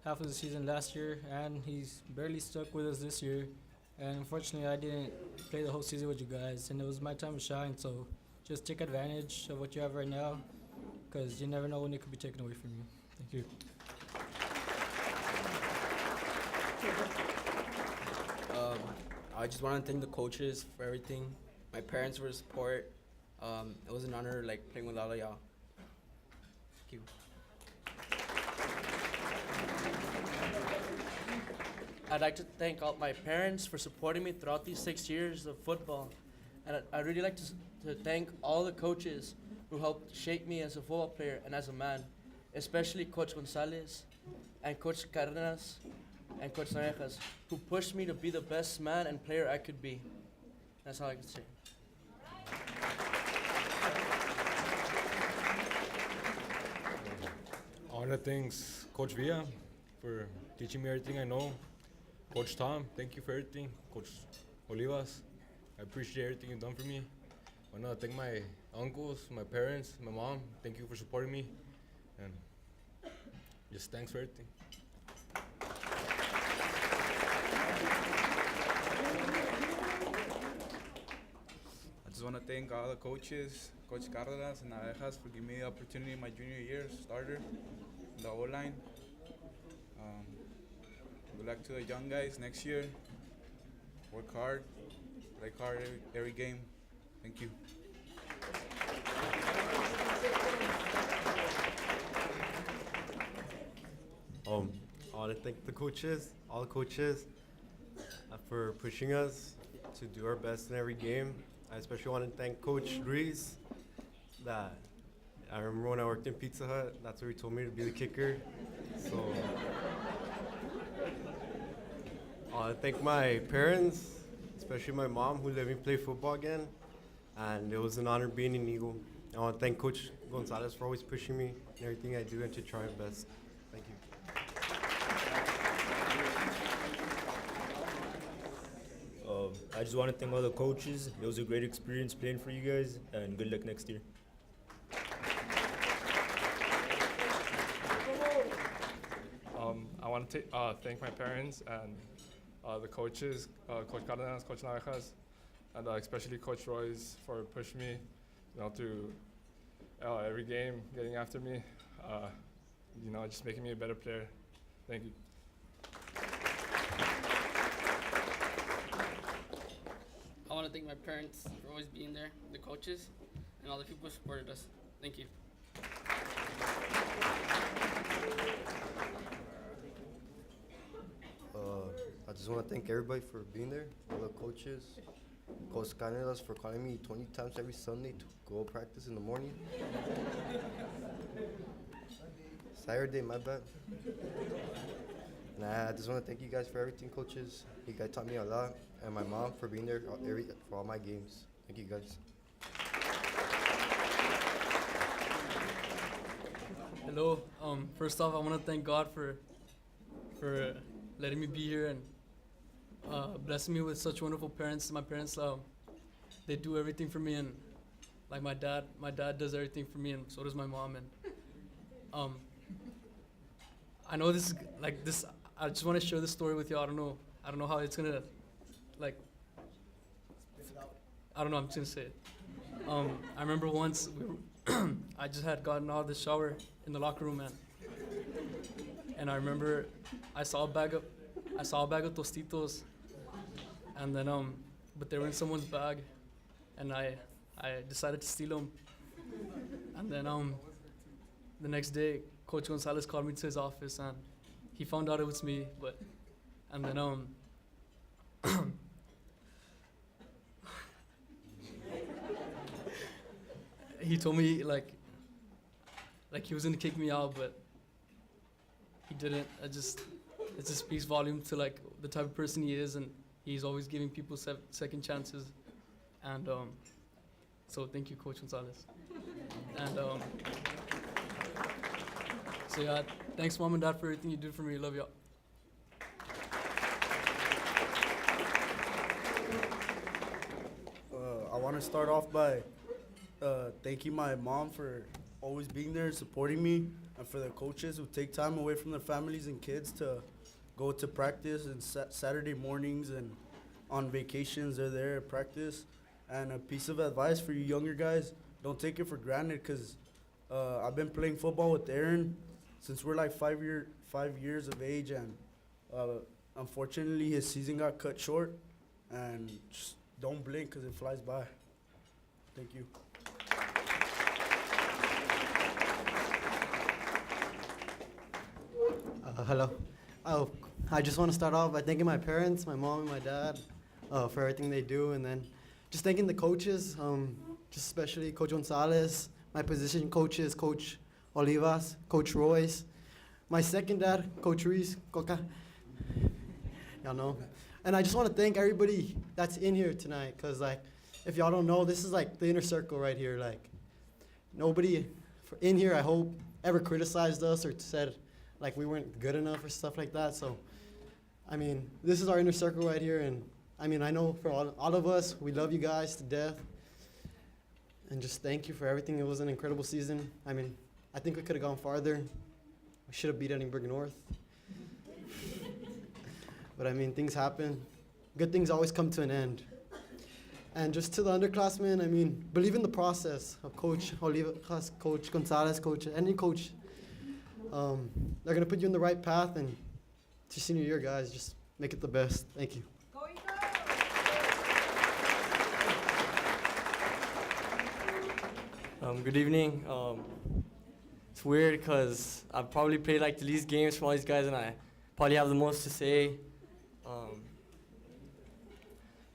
half of the season last year, and he's barely stuck with us this year. And unfortunately, I didn't play the whole season with you guys, and it was my time to shine. So just take advantage of what you have right now, because you never know when it could be taken away from you. Thank you. I just want to thank the coaches for everything, my parents for the support. It was an honor like playing with all of y'all. Thank you. I'd like to thank all my parents for supporting me throughout these 6 years of football. And I'd really like to thank all the coaches who helped shape me as a football player and as a man, especially Coach Gonzalez and Coach Cardenas and Coach Narejas, who pushed me to be the best man and player I could be. That's all I can say. I want to thank Coach Villa for teaching me everything I know. Coach Tom, thank you for everything. Coach Olivas, I appreciate everything you've done for me. I want to thank my uncles, my parents, my mom. Thank you for supporting me. And just thanks for everything. I just want to thank all the coaches, Coach Cardenas and Arejas, for giving me the opportunity in my junior year, starter, in the O-line. Good luck to the young guys next year. Work hard, play hard every game. Thank you. I want to thank the coaches, all the coaches, for pushing us to do our best in every game. I especially want to thank Coach Ruiz. That I remember when I worked in Pizza Hut, that's where he told me to be the kicker. So I want to thank my parents, especially my mom, who let me play football again. And it was an honor being an Eagle. I want to thank Coach Gonzalez for always pushing me in everything I do and to try my best. Thank you. I just want to thank all the coaches. It was a great experience playing for you guys, and good luck next year. I want to thank my parents and the coaches, Coach Cardenas, Coach Narejas, and especially Coach Royce for pushing me, through every game, getting after me, just making me a better player. Thank you. I want to thank my parents for always being there, the coaches, and all the people who supported us. Thank you. I just want to thank everybody for being there, all the coaches, Coach Canelas for calling me 20 times every Sunday to go practice in the morning. Saturday, my bad. And I just want to thank you guys for everything, coaches. You guys taught me a lot, and my mom for being there for all my games. Thank you guys. Hello. First off, I want to thank God for letting me be here and blessing me with such wonderful parents. My parents, they do everything for me, and like my dad does everything for me, and so does my mom. And I know this is like this. I just want to share this story with you. I don't know how it's gonna, like. I don't know. I'm just gonna say it. I remember once I just had gotten out of the shower in the locker room, and I remember I saw a bag of Tostitos, and then but they were in someone's bag, and I decided to steal them, and then the next day Coach Gonzalez called me to his office, and he found out it was me, and then he told me like he was gonna kick me out, but he didn't. It just speaks volume to like the type of person he is, and he's always giving people second chances. And so thank you, Coach Gonzalez. And so yeah, thanks mom and dad for everything you did for me. Love y'all. I want to start off by thanking my mom for always being there and supporting me, and for the coaches who take time away from their families and kids to go to practice, and Saturday mornings and on vacations they're there at practice. And a piece of advice for you younger guys, don't take it for granted, because I've been playing football with Aaron since we're like 5 years of age, and unfortunately his season got cut short, and just don't blink because it flies by. Thank you. Hello. Oh, I just want to start off by thanking my parents, my mom and my dad, for everything they do, and then just thanking the coaches, just especially Coach Gonzalez, my position coaches, Coach Olivas, Coach Royce, my second dad, Coach Reese, Coca. Y'all know. And I just want to thank everybody that's in here tonight, because, like, if y'all don't know, this is, like, the inner circle right here. Like, nobody in here, I hope, ever criticized us or said, like, we weren't good enough or stuff like that. So, I mean, this is our inner circle right here. And, I mean, I know for all of us, we love you guys to death. And just thank you for everything. It was an incredible season. I mean, I think we could have gone farther. We should have beat Edinburgh North. But, I mean, things happen. Good things always come to an end. And just to the underclassmen, I mean, believe in the process of Coach Olivas, Coach Gonzalez, any coach. They're going to put you in the right path, and to senior year, guys, just make it the best. Thank you. Good evening. It's weird because I've probably played like the least games from all these guys, and I probably have the most to say.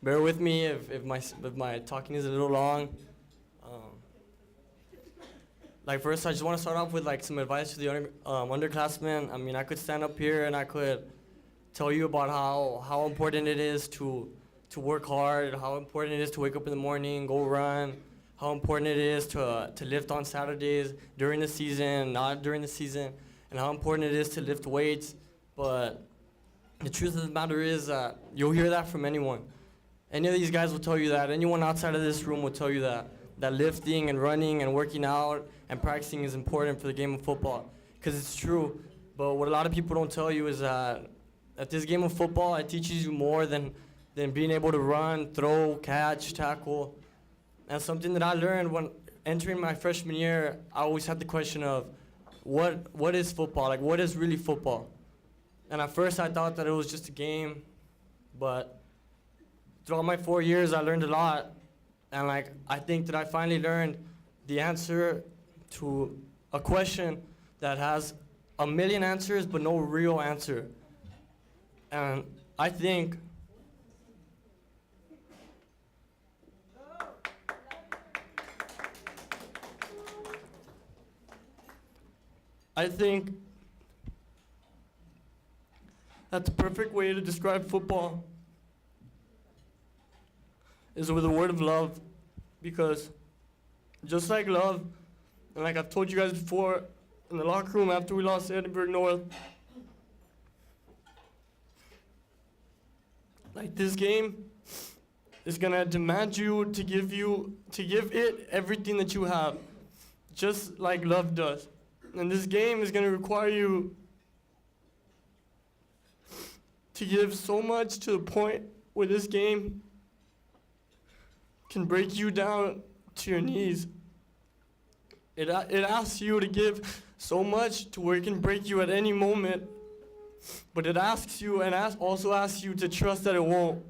Bear with me if my talking is a little long. Like first, I just want to start off with like some advice to the underclassmen. I mean, I could stand up here and I could tell you about how important it is to work hard, how important it is to wake up in the morning, go run, how important it is to lift on Saturdays during the season, not during the season, and how important it is to lift weights. But the truth of the matter is that you'll hear that from anyone. Any of these guys will tell you that. Anyone outside of this room will tell you that lifting and running and working out and practicing is important for the game of football, because it's true. But what a lot of people don't tell you is that at this game of football, it teaches you more than being able to run, throw, catch, tackle. And something that I learned when entering my freshman year, I always had the question of what is football? Like, what is really football? And at first I thought that it was just a game, but throughout my 4 years, I learned a lot. And like, I think that I finally learned the answer to a question that has a million answers, but no real answer. And I think that the perfect way to describe football is with a word of love, because just like love, and like I've told you guys before, in the locker room after we lost Edinburgh North, like this game is gonna demand you to give it everything that you have, just like love does. And this game is gonna require you to give so much to the point where this game can break you down to your knees. It asks you to give so much to where it can break you at any moment, but it asks you and also asks you to trust that it won't.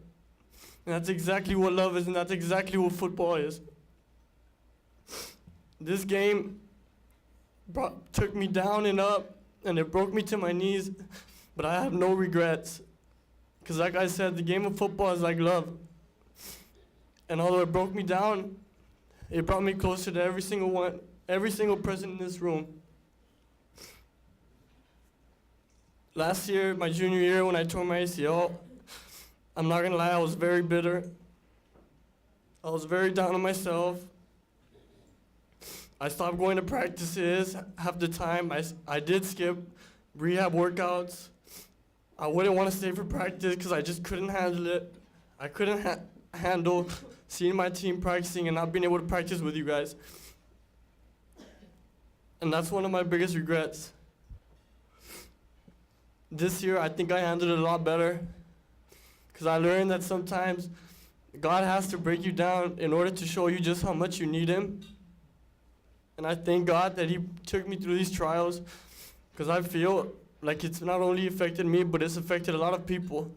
And that's exactly what love is, and that's exactly what football is. This game took me down and up, and it broke me to my knees, but I have no regrets. Because like I said, the game of football is like love. And although it broke me down, it brought me closer to every single person in this room. Last year, my junior year, when I tore my ACL, I'm not gonna lie, I was very bitter. I was very down on myself. I stopped going to practices half the time. I did skip rehab workouts. I wouldn't want to stay for practice because I just couldn't handle it. I couldn't handle seeing my team practicing and not being able to practice with you guys. And that's one of my biggest regrets. This year, I think I handled it a lot better, because I learned that sometimes God has to break you down in order to show you just how much you need Him. And I thank God that He took me through these trials, because I feel like it's not only affected me, but it's affected a lot of people.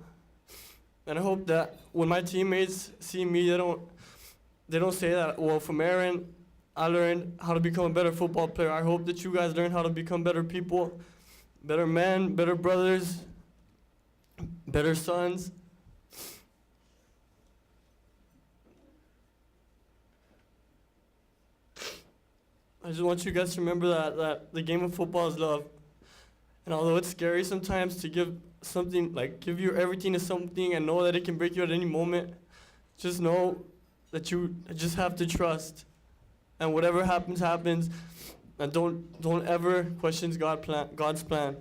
And I hope that when my teammates see me, they don't say that, well, from Aaron, I learned how to become a better football player. I hope that you guys learn how to become better people, better men, better brothers, better sons. I just want you guys to remember that the game of football is love. And although it's scary sometimes to give something, like give your everything to something and know that it can break you at any moment, just know that you just have to trust. And whatever happens, happens. And don't ever question God's plan.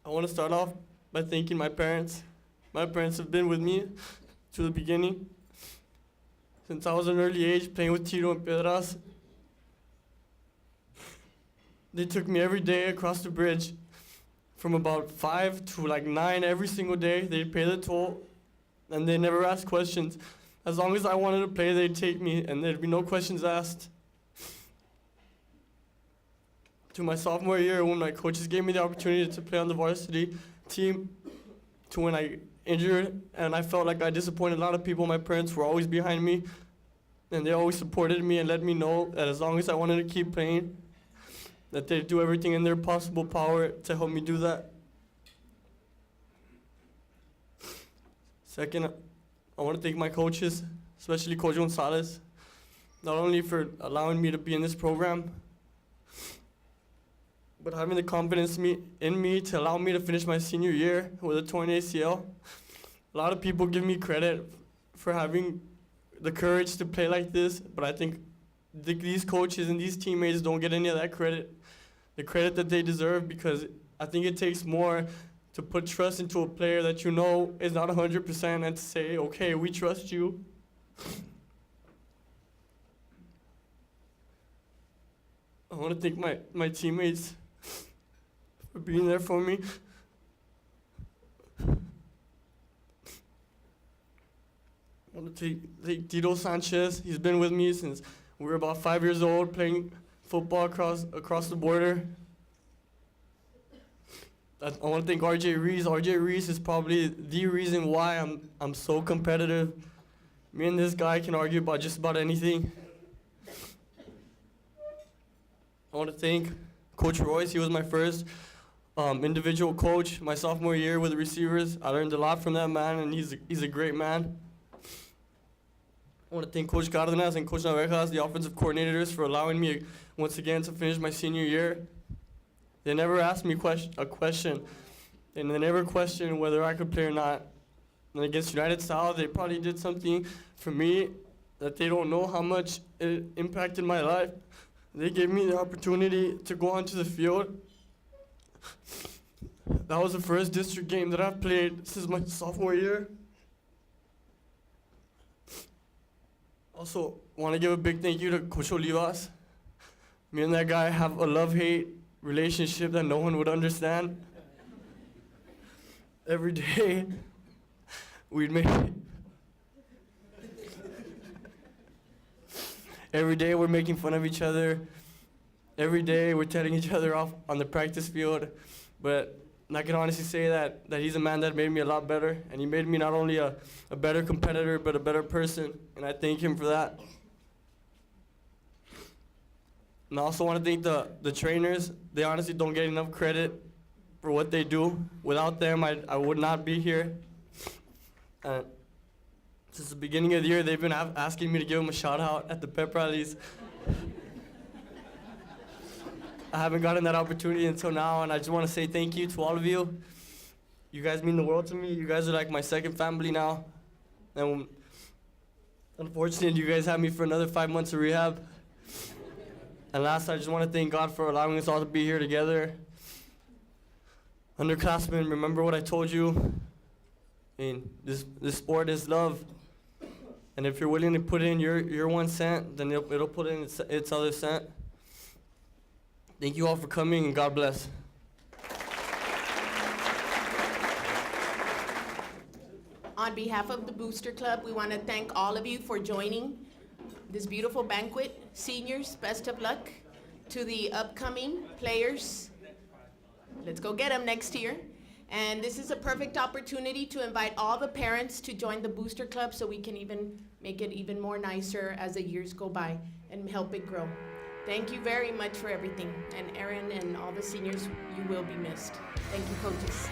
I want to start off by thanking my parents. My parents have been with me to the beginning. Since I was an early age playing with Tito and Pedras. They took me every day across the bridge from about 5 to like 9 every single day. They'd pay the toll and they never asked questions. As long as I wanted to play, they'd take me and there'd be no questions asked. To my sophomore year, when my coaches gave me the opportunity to play on the varsity team, to when I injured and I felt like I disappointed a lot of people, my parents were always behind me and they always supported me and let me know that as long as I wanted to keep playing, that they'd do everything in their possible power to help me do that. Second, I want to thank my coaches, especially Coach Gonzalez, not only for allowing me to be in this program, but having the confidence in me to allow me to finish my senior year with a torn ACL. A lot of people give me credit for having the courage to play like this, but I think these coaches and these teammates don't get any of that credit, the credit that they deserve, because I think it takes more to put trust into a player that you know is not 100% and to say, okay, we trust you. I want to thank my teammates for being there for me. I want to thank Tito Sanchez. He's been with me since we were about 5 years old, playing football across the border. I want to thank RJ Reese. RJ Reese is probably the reason why I'm so competitive. Me and this guy can argue about just about anything. I want to thank Coach Royce. He was my first individual coach my sophomore year with the receivers. I learned a lot from that man, and he's a great man. I want to thank Coach Cardenas and Coach Navejas, the offensive coordinators, for allowing me once again to finish my senior year. They never asked me a question, and they never questioned whether I could play or not. And against United South, they probably did something for me that they don't know how much it impacted my life. They gave me the opportunity to go onto the field. That was the first district game that I've played since my sophomore year. Also, want to give a big thank you to Coach Olivas. Me and that guy have a love-hate relationship that no one would understand. Every day, we'd make... Every day we're making fun of each other. Every day we're telling each other off on the practice field. But I can honestly say that he's a man that made me a lot better. And he made me not only a better competitor, but a better person. And I thank him for that. And I also want to thank the trainers. They honestly don't get enough credit for what they do. Without them, I would not be here. Since the beginning of the year, they've been asking me to give them a shout out at the pep rallies. I haven't gotten that opportunity until now, and I just want to say thank you to all of you. You guys mean the world to me. You guys are like my second family now. And unfortunately, you guys have me for another 5 months of rehab. And last, I just want to thank God for allowing us all to be here together. Underclassmen, remember what I told you. I mean, this sport is love. And if you're willing to put in your 1 cent, then it'll put in its other cent. Thank you all for coming, and God bless. On behalf of the Booster Club, we want to thank all of you for joining this beautiful banquet. Seniors, best of luck. To the upcoming players, let's go get them next year. And this is a perfect opportunity to invite all the parents to join the Booster Club so we can even make it even more nicer as the years go by and help it grow. Thank you very much for everything. And Aaron and all the seniors, you will be missed. Thank you, coaches.